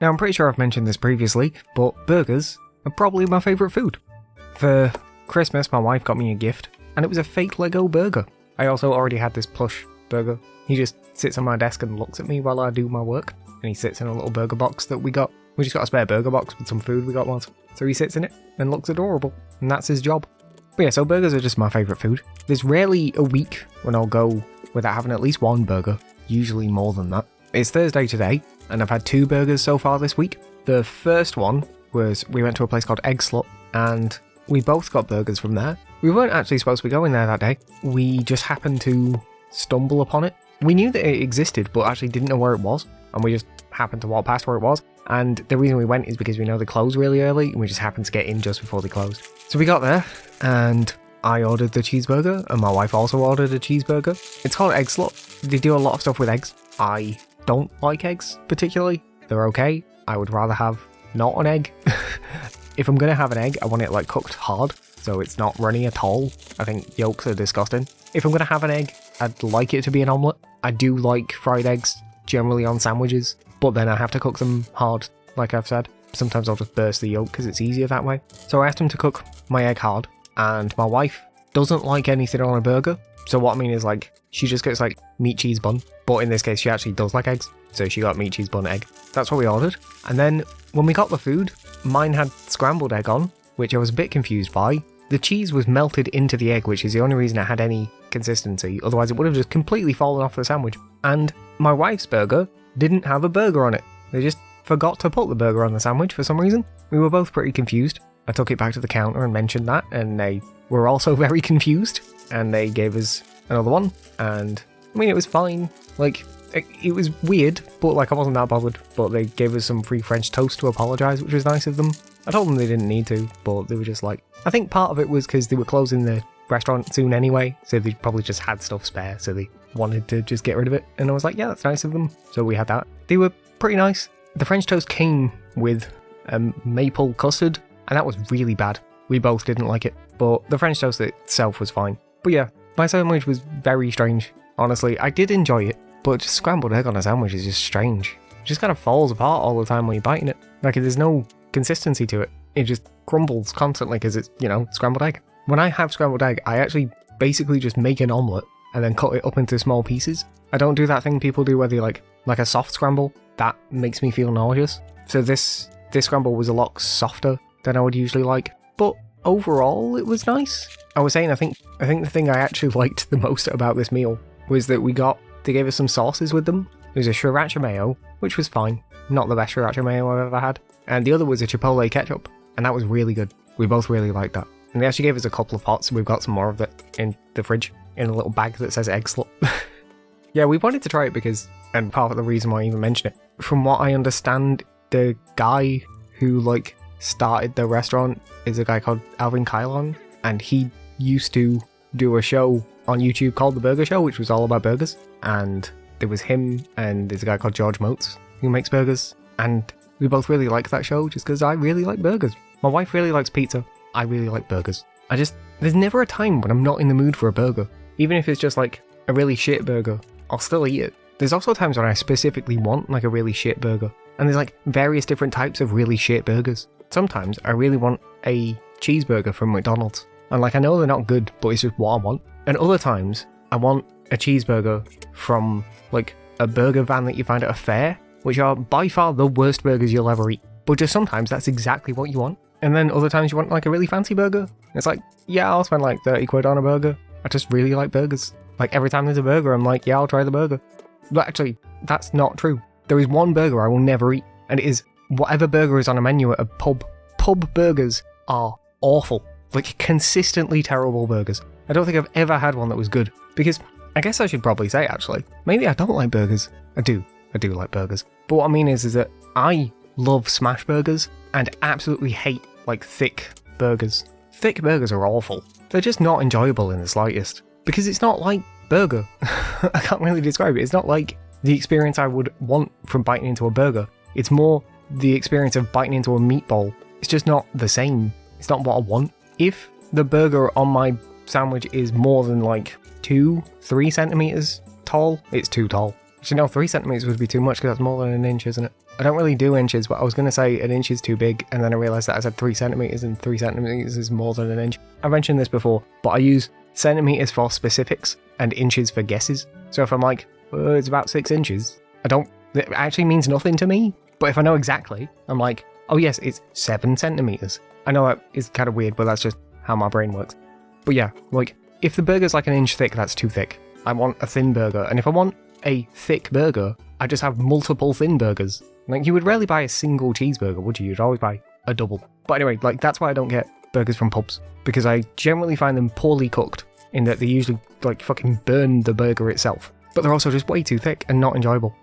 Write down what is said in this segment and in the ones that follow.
Now, I'm pretty sure I've mentioned this previously, but burgers are probably my favourite food. For Christmas, my wife got me a gift, and it was a fake Lego burger. I also already had this plush burger. He just sits on my desk and looks at me while I do my work, and he sits in a little burger box that we got. We just got a spare burger box with some food we got once, so he sits in it and looks adorable, and that's his job. But yeah, so burgers are just my favourite food. There's rarely a week when I'll go without having at least one burger, usually more than that. It's Thursday today, and I've had 2 burgers so far this week. The first one was we went to a place called Egg Slut, and we both got burgers from there. We weren't actually supposed to be going there that day. We just happened to stumble upon it. We knew that it existed, but actually didn't know where it was, and we just happened to walk past where it was. And the reason we went is because we know they close really early, and we just happened to get in just before they closed. So we got there, and I ordered the cheeseburger, and my wife also ordered a cheeseburger. It's called Egg Slut. They do a lot of stuff with eggs. I don't like eggs particularly. They're okay. I would rather have not an egg. If I'm going to have an egg, I want it like cooked hard, so it's not runny at all. I think yolks are disgusting. If I'm going to have an egg, I'd like it to be an omelette. I do like fried eggs, generally on sandwiches, but then I have to cook them hard, like I've said. Sometimes I'll just burst the yolk because it's easier that way. So I asked him to cook my egg hard, and my wife doesn't like anything on a burger. So what I mean is, like, she just gets like meat, cheese, bun, but in this case she actually does like eggs, so she got meat, cheese, bun, egg. That's what we ordered. And then when we got the food, mine had scrambled egg on, which I was a bit confused by. The cheese was melted into the egg, which is the only reason it had any consistency, otherwise it would have just completely fallen off the sandwich. And my wife's burger didn't have a burger on it. They just forgot to put the burger on the sandwich for some reason. We were both pretty confused. I took it back to the counter and mentioned that, and they were also very confused, and they gave us another one, and I mean, it was fine. Like, it was weird, but like I wasn't that bothered. But they gave us some free French toast to apologise, which was nice of them. I told them they didn't need to, but they were just like, I think part of it was because they were closing the restaurant soon anyway, so they probably just had stuff spare, so they wanted to just get rid of it. And I was like, yeah, that's nice of them. So we had that. They were pretty nice. The French toast came with maple custard, and that was really bad. We both didn't like it, but the French toast itself was fine. But yeah, my sandwich was very strange. Honestly, I did enjoy it, but just scrambled egg on a sandwich is just strange. It just kind of falls apart all the time when you're biting it. Like, there's no consistency to it. It just crumbles constantly because it's, you know, scrambled egg. When I have scrambled egg, I actually basically just make an omelette and then cut it up into small pieces. I don't do that thing people do where they like a soft scramble. That makes me feel nauseous. So this scramble was a lot softer than I would usually like, but overall it was nice. I was saying, I think the thing I actually liked the most about this meal was that they gave us some sauces with them. There was a sriracha mayo, which was fine. Not the best sriracha mayo I've ever had. And the other was a chipotle ketchup, and that was really good. We both really liked that. And they actually gave us a couple of pots, so we've got some more of it in the fridge, in a little bag that says Egg Slut. Yeah, we wanted to try it because, and part of the reason why I even mention it, from what I understand, the guy who, like, started the restaurant is a guy called Alvin Kylon, and he used to do a show on YouTube called The Burger Show, which was all about burgers. And there was him, and there's a guy called George Motes who makes burgers, and we both really like that show just because I really like burgers. My wife really likes pizza. I really like burgers. There's never a time when I'm not in the mood for a burger. Even if it's just like a really shit burger, I'll still eat it. There's also times when I specifically want like a really shit burger. And there's like various different types of really shit burgers. Sometimes I really want a cheeseburger from McDonald's. And like, I know they're not good, but it's just what I want. And other times I want a cheeseburger from like a burger van that you find at a fair, which are by far the worst burgers you'll ever eat. But just sometimes that's exactly what you want. And then other times you want like a really fancy burger. It's like, yeah, I'll spend like 30 quid on a burger. I just really like burgers. Like, every time there's a burger, I'm like, yeah, I'll try the burger. But actually, that's not true. There is one burger I will never eat, and it is whatever burger is on a menu at a pub. Pub burgers are awful. Like, consistently terrible burgers. I don't think I've ever had one that was good. Because, I guess I should probably say, actually, maybe I don't like burgers. I do like burgers. But what I mean is that I love smash burgers and absolutely hate, like, thick burgers. Thick burgers are awful. They're just not enjoyable in the slightest. Because it's not like burger. I can't really describe it. It's not like the experience I would want from biting into a burger. It's more the experience of biting into a meatball. It's just not the same. It's not what I want. If the burger on my sandwich is more than like 2-3 centimeters tall, it's too tall. Actually, no, 3 centimeters would be too much because that's more than an inch, isn't it? I don't really do inches, but I was going to say an inch is too big, and then I realised that I said 3 centimeters, and 3 centimeters is more than an inch. I mentioned this before, but I use centimeters for specifics and inches for guesses. So if I'm like, it's about 6 inches, it actually means nothing to me. But if I know exactly, I'm like, oh yes, it's 7 centimeters. I know that is kind of weird, but that's just how my brain works. But yeah, like, if the burger's like an inch thick, that's too thick. I want a thin burger, and if I want a thick burger, I just have multiple thin burgers. Like, you would rarely buy a single cheeseburger, would you? You'd always buy a double. But anyway, like, that's why I don't get burgers from pubs, because I generally find them poorly cooked, in that they usually, like, fucking burn the burger itself. But they're also just way too thick and not enjoyable.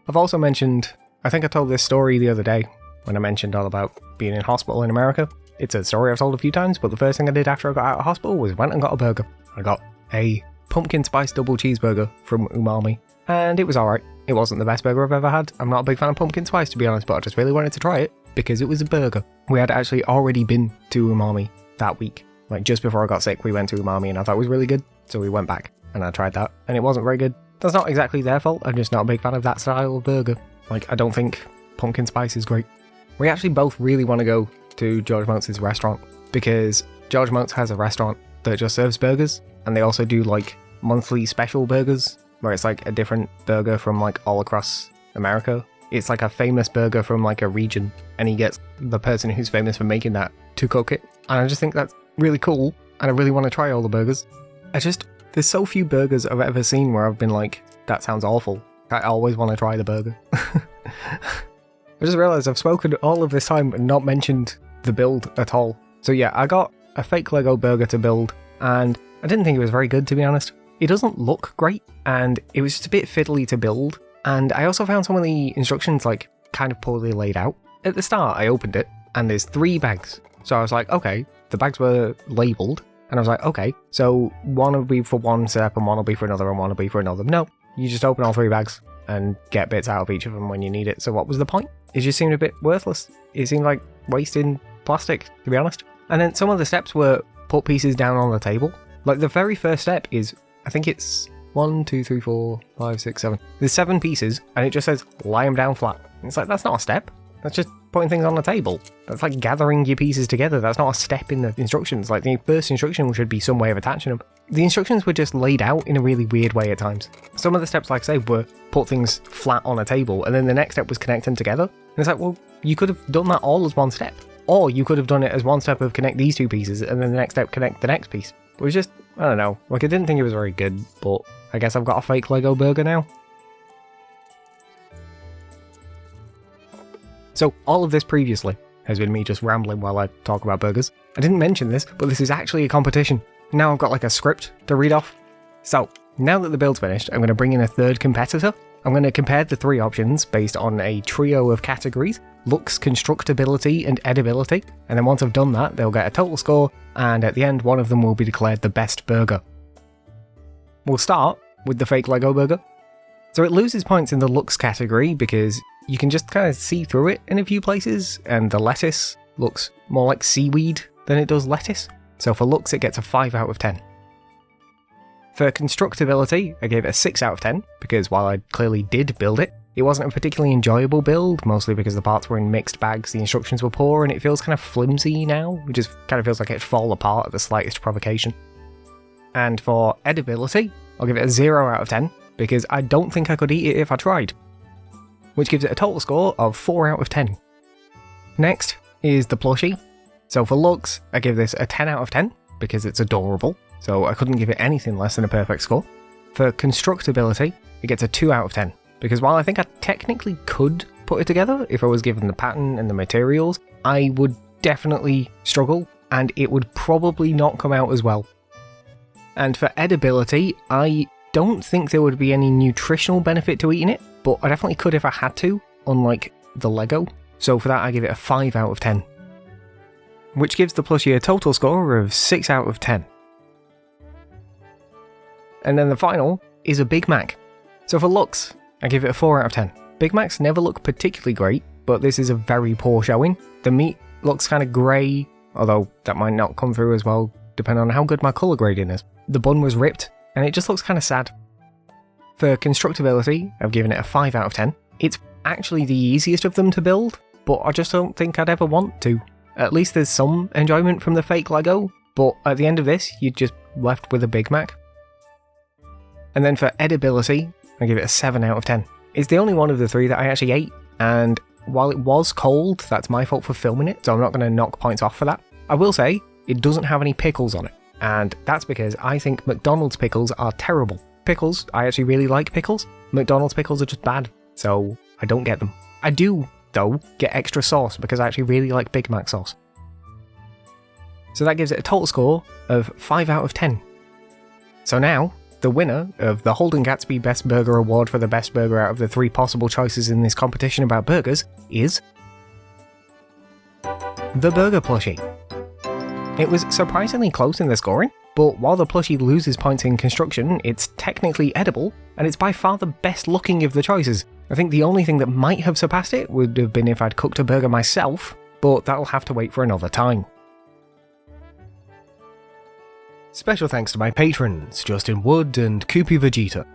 I've also mentioned, I think I told this story the other day, when I mentioned all about being in hospital in America. It's a story I've told a few times, but the first thing I did after I got out of hospital was went and got a burger. I got a pumpkin spice double cheeseburger from Umami, and it was alright. It wasn't the best burger I've ever had. I'm not a big fan of pumpkin spice, to be honest, but I just really wanted to try it because it was a burger. We had actually already been to Umami that week. Like, just before I got sick, we went to Umami and I thought it was really good, so we went back and I tried that, and it wasn't very good. That's not exactly their fault, I'm just not a big fan of that style of burger. Like, I don't think pumpkin spice is great. We actually both really want to go to George Motes' restaurant, because George Motes has a restaurant that just serves burgers, and they also do like monthly special burgers, where it's like a different burger from like all across America. It's like a famous burger from like a region, and he gets the person who's famous for making that to cook it. And I just think that's really cool, and I really want to try all the burgers. There's so few burgers I've ever seen where I've been like, that sounds awful. I always want to try the burger. I just realised I've spoken all of this time and not mentioned the build at all. So yeah, I got a fake Lego burger to build, and I didn't think it was very good, to be honest. It doesn't look great, and it was just a bit fiddly to build. And I also found some of the instructions like kind of poorly laid out. At the start, I opened it, and there's 3 bags. So I was like, okay, the bags were labelled, and I was like, okay, so one will be for one step, and one will be for another, and one will be for another. No, you just open all 3 bags and get bits out of each of them when you need it. So what was the point? It just seemed a bit worthless. It seemed like wasting plastic, to be honest. And then some of the steps were put pieces down on the table. Like, the very first step is, I think it's 1, 2, 3, 4, 5, 6, 7. There's 7 pieces, and it just says, lie them down flat. And it's like, that's not a step. That's just putting things on the table. That's like gathering your pieces together. That's not a step in the instructions. Like, the first instruction should be some way of attaching them. The instructions were just laid out in a really weird way at times. Some of the steps, like I say, were put things flat on a table, and then the next step was connect them together. And it's like, well, you could have done that all as one step. Or you could have done it as one step of connect these 2 pieces, and then the next step connect the next piece. It was just, I don't know. Like, I didn't think it was very good, but I guess I've got a fake Lego burger now. So, all of this previously has been me just rambling while I talk about burgers. I didn't mention this, but this is actually a competition. Now I've got like a script to read off. So, now that the build's finished, I'm going to bring in a third competitor. I'm going to compare the 3 options based on a trio of categories: looks, constructability, and edibility. And then once I've done that, they'll get a total score, and at the end, one of them will be declared the best burger. We'll start with the fake Lego burger. So it loses points in the looks category because you can just kind of see through it in a few places, and the lettuce looks more like seaweed than it does lettuce. So for looks, it gets a 5 out of 10. For constructability, I gave it a 6 out of 10, because while I clearly did build it, it wasn't a particularly enjoyable build, mostly because the parts were in mixed bags, the instructions were poor, and it feels kind of flimsy now. It just kind of feels like it'd fall apart at the slightest provocation. And for edibility, I'll give it a 0 out of 10, because I don't think I could eat it if I tried, which gives it a total score of 4 out of 10. Next is the plushie. So for looks, I give this a 10 out of 10, because it's adorable, so I couldn't give it anything less than a perfect score. For constructability, it gets a 2 out of 10, because while I think I technically could put it together if I was given the pattern and the materials, I would definitely struggle, and it would probably not come out as well. And for edibility, I don't think there would be any nutritional benefit to eating it, but I definitely could if I had to, unlike the Lego. So for that, I give it a 5 out of 10. Which gives the plushie a total score of 6 out of 10. And then the final is a Big Mac. So for looks, I give it a 4 out of 10. Big Macs never look particularly great, but this is a very poor showing. The meat looks kind of grey, although that might not come through as well, depending on how good my colour grading is. The bun was ripped, and it just looks kind of sad. For constructability, I've given it a 5 out of 10. It's actually the easiest of them to build, but I just don't think I'd ever want to. At least there's some enjoyment from the fake Lego, but at the end of this, you're just left with a Big Mac. And then for edibility, I give it a 7 out of 10. It's the only one of the three that I actually ate, and while it was cold, that's my fault for filming it, so I'm not going to knock points off for that. I will say, it doesn't have any pickles on it, and that's because I think McDonald's pickles are terrible. Pickles, I actually really like pickles. McDonald's pickles are just bad, so I don't get them. I do, though, get extra sauce because I actually really like Big Mac sauce. So that gives it a total score of 5 out of 10. So now, the winner of the Holden Gatsby Best Burger Award for the best burger out of the 3 possible choices in this competition about burgers is the Burger Plushie. It was surprisingly close in the scoring, but while the plushie loses points in construction, it's technically edible, and it's by far the best looking of the choices. I think the only thing that might have surpassed it would have been if I'd cooked a burger myself, but that'll have to wait for another time. Special thanks to my patrons, Justin Wood and Koopy Vegeta.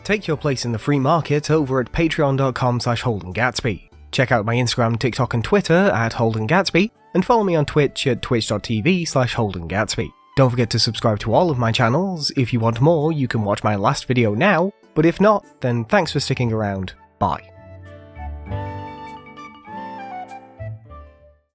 Take your place in the free market over at patreon.com/HoldenGatsby. Check out my Instagram, TikTok and Twitter at Holden Gatsby, and follow me on Twitch at twitch.tv/HoldenGatsby. Don't forget to subscribe to all of my channels. If you want more, you can watch my last video now, but if not, then thanks for sticking around. Bye.